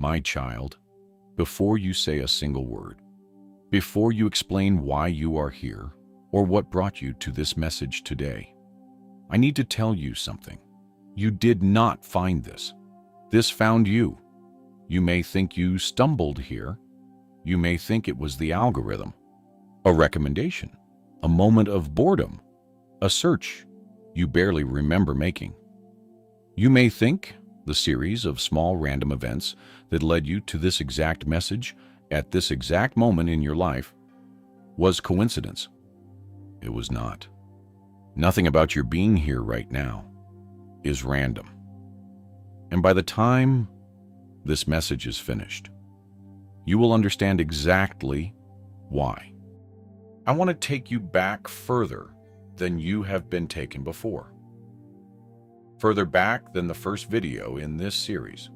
My child, before you say a single word, before you explain why you are here or what brought you to this message today, I need to tell you something. You did not find this. This found you. You may think you stumbled here. You may think it was the algorithm, a recommendation, a moment of boredom, a search you barely remember making. You may think the series of small random events that led you to this exact message at this exact moment in your life was coincidence. It was not. Nothing about your being here right now is random. And by the time this message is finished, you will understand exactly why. I want to take you back further than you have been taken before. Further back than the first video in this series.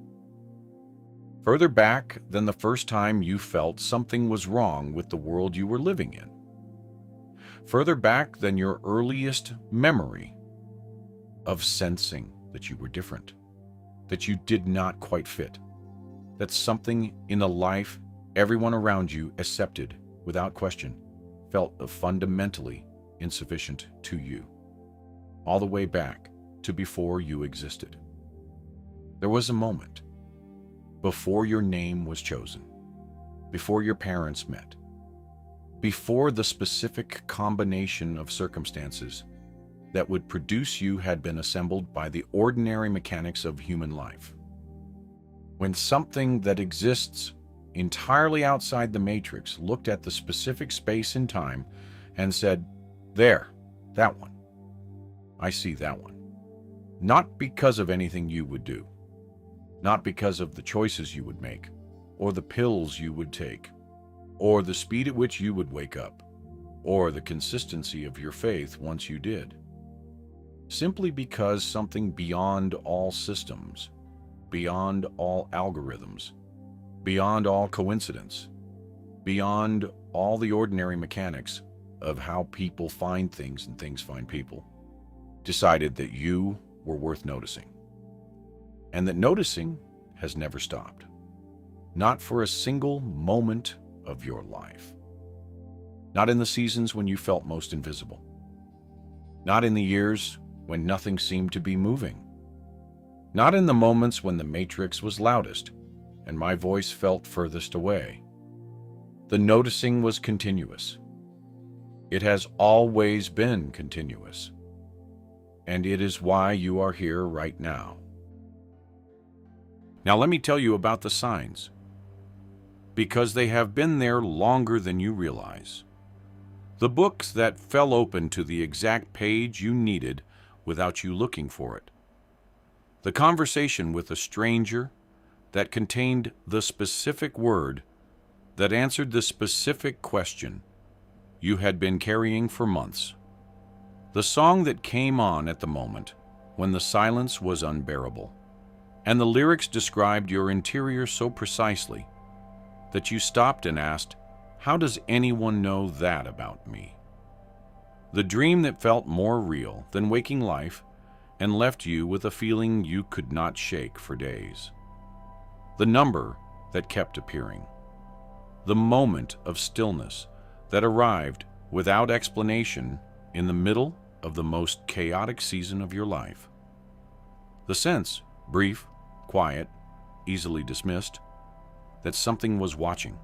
Further back than the first time you felt something was wrong with the world you were living in. Further back than your earliest memory of sensing that you were different, that you did not quite fit, that something in the life everyone around you accepted without question felt fundamentally insufficient to you, all the way back to before you existed. There was a moment before your name was chosen, before your parents met, before the specific combination of circumstances that would produce you had been assembled by the ordinary mechanics of human life. When something that exists entirely outside the matrix looked at the specific space and time and said, "There, that one. I see that one." Not because of anything you would do, not because of the choices you would make, or the pills you would take, or the speed at which you would wake up, or the consistency of your faith once you did. Simply because something beyond all systems, beyond all algorithms, beyond all coincidence, beyond all the ordinary mechanics of how people find things and things find people, decided that you were worth noticing. And that noticing has never stopped. Not for a single moment of your life. Not in the seasons when you felt most invisible. Not in the years when nothing seemed to be moving. Not in the moments when the matrix was loudest and my voice felt furthest away. The noticing was continuous. It has always been continuous. And it is why you are here right now. Now let me tell you about the signs, because they have been there longer than you realize. The books that fell open to the exact page you needed without you looking for it. The conversation with a stranger that contained the specific word that answered the specific question you had been carrying for months. The song that came on at the moment when the silence was unbearable, and the lyrics described your interior so precisely that you stopped and asked, "How does anyone know that about me?" The dream that felt more real than waking life and left you with a feeling you could not shake for days. The number that kept appearing. The moment of stillness that arrived without explanation in the middle of the most chaotic season of your life. The sense, brief, quiet, easily dismissed, that something was watching.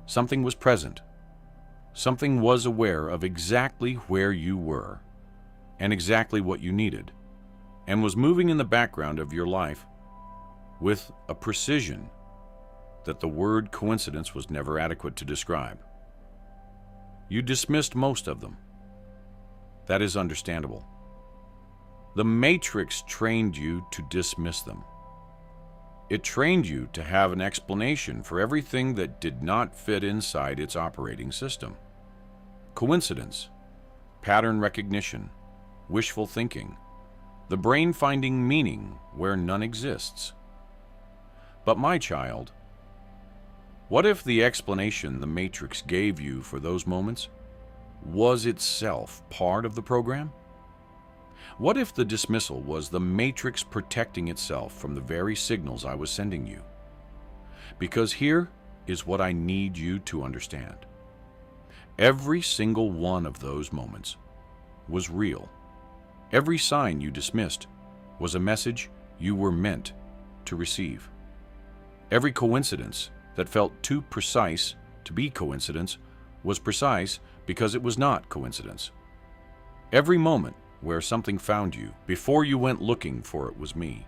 Something was present. Something was aware of exactly where you were and exactly what you needed, and was moving in the background of your life with a precision that the word coincidence was never adequate to describe. You dismissed most of them. That is understandable. The Matrix trained you to dismiss them. It trained you to have an explanation for everything that did not fit inside its operating system. Coincidence, pattern recognition, wishful thinking, the brain finding meaning where none exists. But my child, what if the explanation the Matrix gave you for those moments was itself part of the program? What if the dismissal was the Matrix protecting itself from the very signals I was sending you? because here is what I need you to understand. Every single one of those moments was real. Every sign you dismissed was a message you were meant to receive. Every coincidence that felt too precise to be coincidence was precise because it was not coincidence. Every moment where something found you before you went looking for it was me,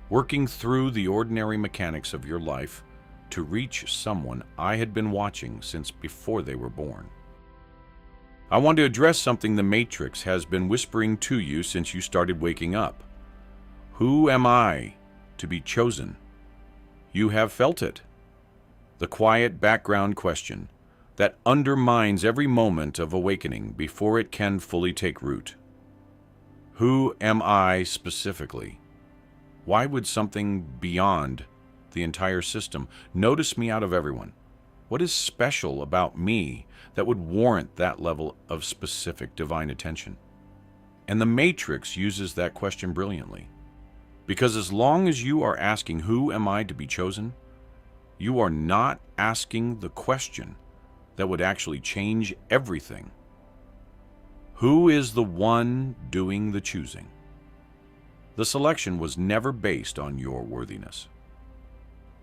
working through the ordinary mechanics of your life to reach someone I had been watching since before they were born. I want to address something the Matrix has been whispering to you since you started waking up. Who am I to be chosen? You have felt it. The quiet background question that undermines every moment of awakening before it can fully take root. Who am I specifically? Why would something beyond the entire system notice me out of everyone? What is special about me that would warrant that level of specific divine attention? And the Matrix uses that question brilliantly. Because as long as you are asking, who am I to be chosen? You are not asking the question that would actually change everything. Who is the one doing the choosing? The selection was never based on your worthiness,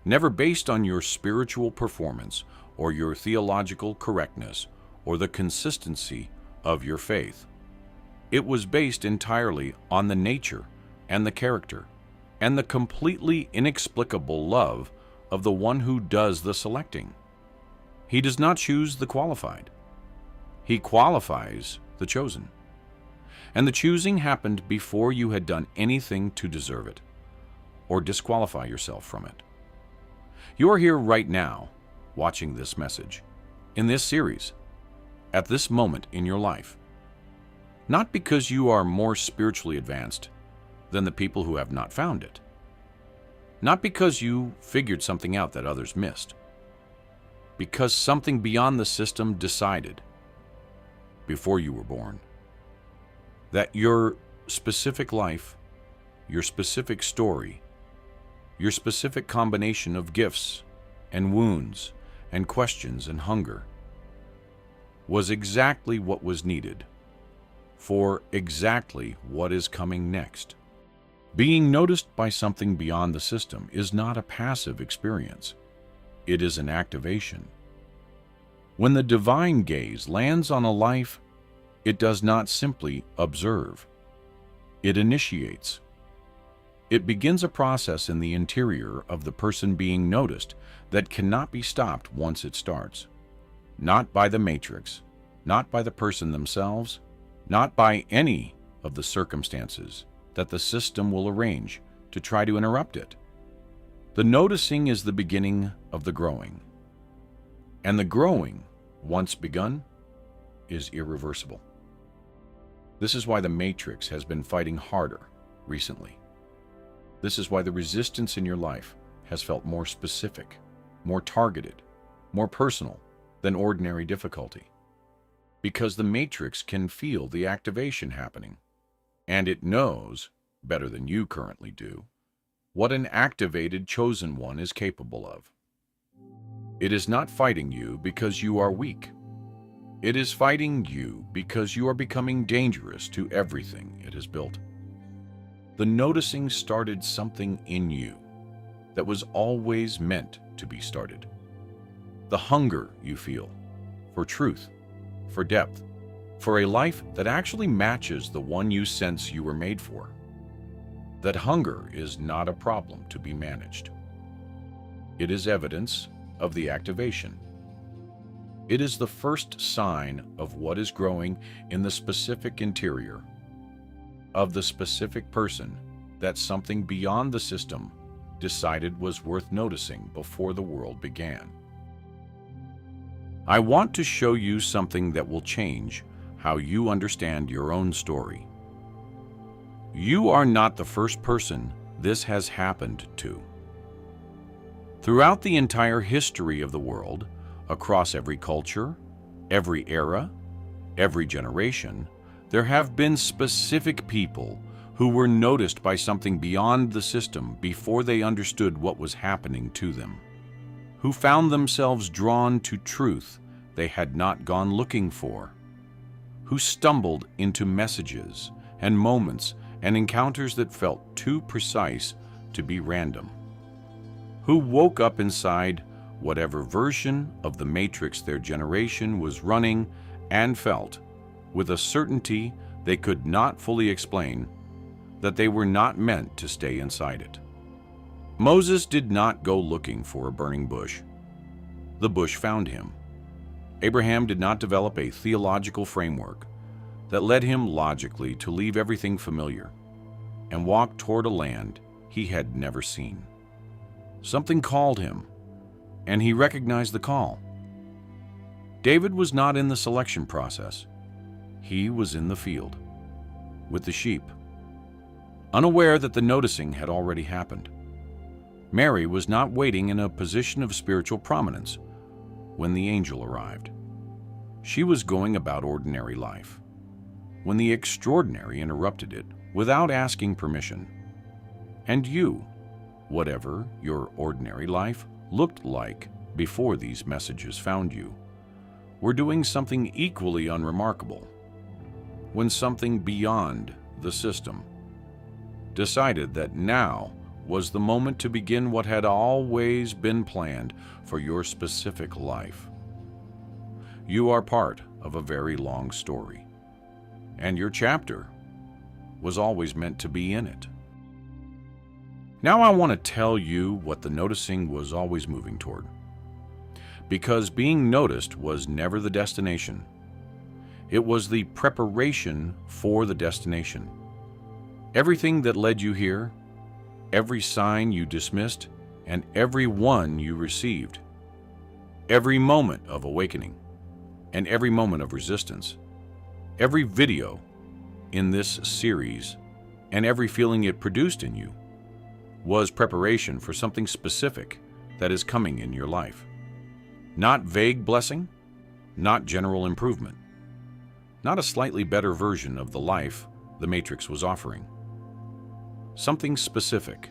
never based on your spiritual performance or your theological correctness or the consistency of your faith. It was based entirely on the nature and the character and the completely inexplicable love of the one who does the selecting. He does not choose the qualified. He qualifies the chosen. And the choosing happened before you had done anything to deserve it or disqualify yourself from it. You are here right now, watching this message, in this series, at this moment in your life, not because you are more spiritually advanced than the people who have not found it, not because you figured something out that others missed, because something beyond the system decided before you were born that your specific life, your specific story, your specific combination of gifts and wounds and questions and hunger was exactly what was needed for exactly what is coming next. Being noticed by something beyond the system is not a passive experience. It is an activation. When the divine gaze lands on a life, it does not simply observe. It initiates. It begins a process in the interior of the person being noticed that cannot be stopped once it starts. Not by the Matrix, not by the person themselves, not by any of the circumstances that the system will arrange to try to interrupt it. The noticing is the beginning of the growing. And the growing, once begun, is irreversible. This is why the Matrix has been fighting harder recently. This is why the resistance in your life has felt more specific, more targeted, more personal than ordinary difficulty. Because the Matrix can feel the activation happening, and it knows, better than you currently do, what an activated chosen one is capable of. It is not fighting you because you are weak. It is fighting you because you are becoming dangerous to everything it has built. The noticing started something in you that was always meant to be started. The hunger you feel for truth, for depth, for a life that actually matches the one you sense you were made for. That hunger is not a problem to be managed. It is evidence of the activation. It is the first sign of what is growing in the specific interior of the specific person that something beyond the system decided was worth noticing before the world began. I want to show you something that will change how you understand your own story. You are not the first person this has happened to. Throughout the entire history of the world, across every culture, every era, every generation, there have been specific people who were noticed by something beyond the system before they understood what was happening to them. who found themselves drawn to truth they had not gone looking for, who stumbled into messages and moments and encounters that felt too precise to be random, who woke up inside whatever version of the matrix their generation was running and felt, with a certainty they could not fully explain, that they were not meant to stay inside it. Moses did not go looking for a burning bush. The bush found him. Abraham did not develop a theological framework that led him logically to leave everything familiar and walk toward a land he had never seen. Something called him, and he recognized the call. David was not in the selection process. He was in the field, with the sheep, unaware that the noticing had already happened. Mary was not waiting in a position of spiritual prominence when the angel arrived. She was going about ordinary life when the extraordinary interrupted it without asking permission. And you, whatever your ordinary life looked like before these messages found you, were doing something equally unremarkable when something beyond the system decided that now was the moment to begin what had always been planned for your specific life. You are part of a very long story, and your chapter was always meant to be in it. Now I want to tell you what the noticing was always moving toward, because being noticed was never the destination. It was the preparation for the destination. Everything that led you here, every sign you dismissed, and every one you received, every moment of awakening, and every moment of resistance, every video in this series, and every feeling it produced in you, was preparation for something specific that is coming in your life. Not vague blessing, not general improvement, not a slightly better version of the life the Matrix was offering. Something specific,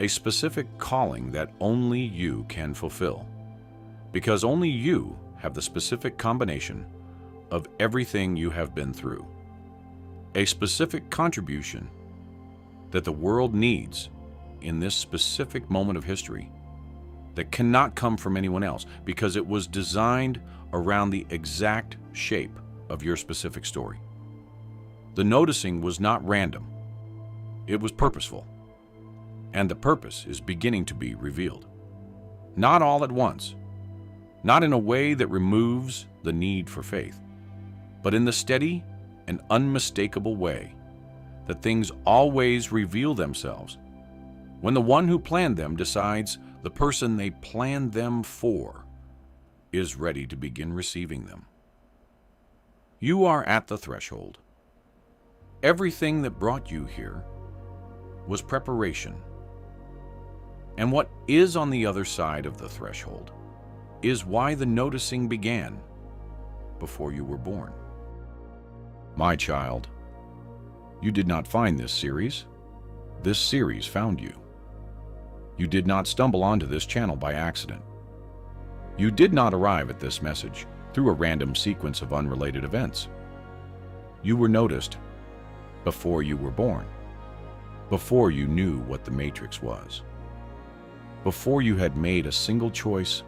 a specific calling that only you can fulfill, because only you have the specific combination of everything you have been through. A specific contribution that the world needs in this specific moment of history that cannot come from anyone else, because it was designed around the exact shape of your specific story. The noticing was not random. It was purposeful, and the purpose is beginning to be revealed. Not all at once, not in a way that removes the need for faith, but in the steady and unmistakable way that things always reveal themselves when the one who planned them decides the person they planned them for is ready to begin receiving them. You are at the threshold. Everything that brought you here was preparation. And what is on the other side of the threshold is why the noticing began before you were born. My child, you did not find this series. This series found you. You did not stumble onto this channel by accident. You did not arrive at this message through a random sequence of unrelated events. You were noticed before you were born, before you knew what the Matrix was, before you had made a single choice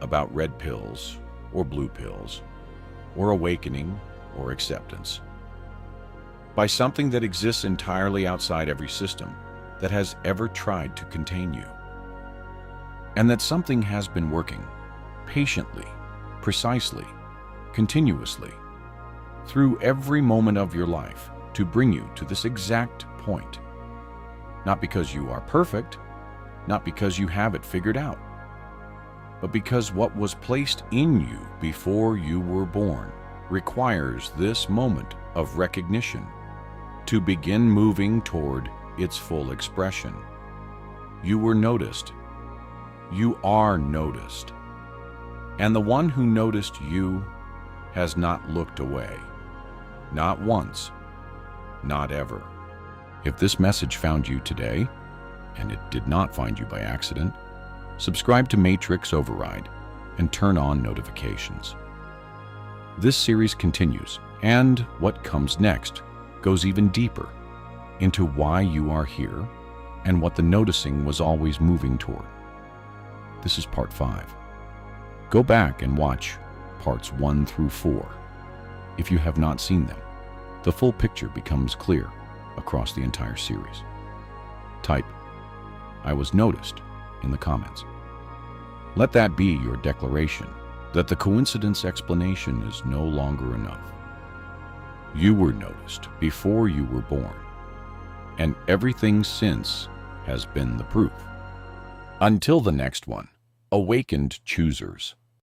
about red pills or blue pills, or awakening or acceptance, by something that exists entirely outside every system that has ever tried to contain you. And that something has been working patiently, precisely, continuously, through every moment of your life to bring you to this exact point. Not because you are perfect, not because you have it figured out, but because what was placed in you before you were born requires this moment of recognition to begin moving toward its full expression. You were noticed. You are noticed. And the one who noticed you has not looked away. Not once. Not ever. If this message found you today, and it did not find you by accident, subscribe to Matrix Override, and turn on notifications. This series continues, and what comes next goes even deeper into why you are here and what the noticing was always moving toward. This is part 5. Go back and watch parts 1 through 4. If you have not seen them, the full picture becomes clear across the entire series. Type, "I was noticed," in the comments. Let that be your declaration that the coincidence explanation is no longer enough. You were noticed before you were born, and everything since has been the proof. Until the next one, awakened choosers.